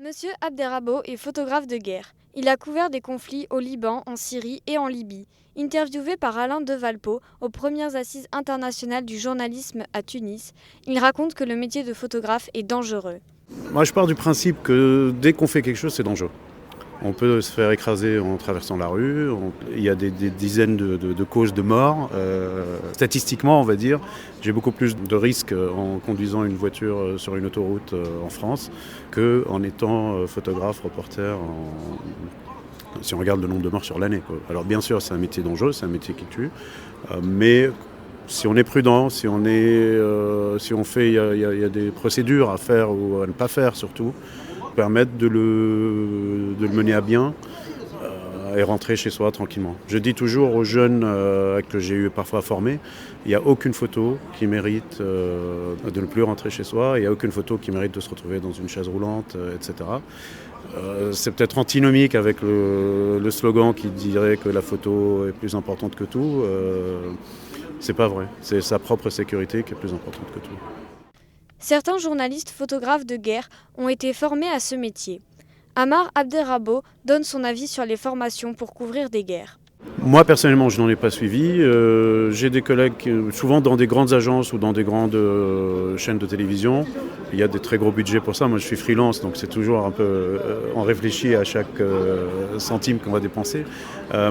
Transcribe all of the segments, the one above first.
Monsieur Abderrabo est photographe de guerre. Il a couvert des conflits au Liban, en Syrie et en Libye. Interviewé par Alain Devalpau aux premières assises internationales du journalisme à Tunis, il raconte que le métier de photographe est dangereux. Moi, je pars du principe que dès qu'on fait quelque chose, c'est dangereux. On peut se faire écraser en traversant la rue. Il y a des dizaines de causes de mort. Statistiquement, on va dire, j'ai beaucoup plus de risques en conduisant une voiture sur une autoroute en France qu'en étant photographe, reporter, si on regarde le nombre de morts sur l'année, quoi. Alors bien sûr, c'est un métier dangereux, c'est un métier qui tue, mais si on est prudent, si on fait, il y a des procédures à faire ou à ne pas faire surtout, permettre de le mener à bien et rentrer chez soi tranquillement. Je dis toujours aux jeunes que j'ai eu parfois formés, il n'y a aucune photo qui mérite de ne plus rentrer chez soi, il n'y a aucune photo qui mérite de se retrouver dans une chaise roulante, etc. C'est peut-être antinomique avec le slogan qui dirait que la photo est plus importante que tout. C'est pas vrai, c'est sa propre sécurité qui est plus importante que tout. Certains journalistes photographes de guerre ont été formés à ce métier. Amar Abderrabo donne son avis sur les formations pour couvrir des guerres. Moi, personnellement, je n'en ai pas suivi. J'ai des collègues, souvent dans des grandes agences ou dans des grandes chaînes de télévision. Il y a des très gros budgets pour ça. Moi, je suis freelance, donc c'est toujours un peu... on réfléchit à chaque centime qu'on va dépenser.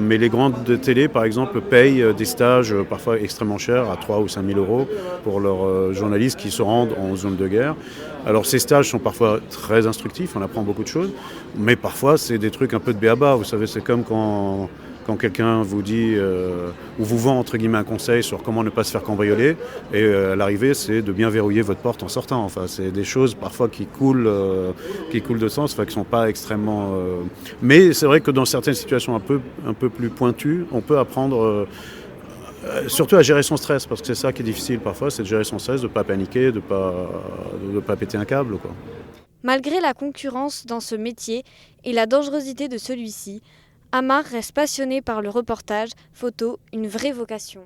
Mais les grandes de télé, par exemple, payent des stages parfois extrêmement chers, à 3 ou 5 000 euros, pour leurs journalistes qui se rendent en zone de guerre. Alors, ces stages sont parfois très instructifs, on apprend beaucoup de choses. Mais parfois, c'est des trucs un peu de b.a.-ba. Vous savez, c'est comme quand quelqu'un vous dit ou vous vend entre guillemets un conseil sur comment ne pas se faire cambrioler, et à l'arrivée c'est de bien verrouiller votre porte en sortant. Enfin, c'est des choses parfois qui coulent de sens, enfin, qui sont pas extrêmement. Mais c'est vrai que dans certaines situations un peu plus pointues, on peut apprendre. Surtout à gérer son stress, parce que c'est ça qui est difficile parfois, c'est de gérer son stress, de ne pas paniquer, de ne pas péter un câble, quoi. Malgré la concurrence dans ce métier et la dangerosité de celui-ci, Amar reste passionné par le reportage, photo, une vraie vocation.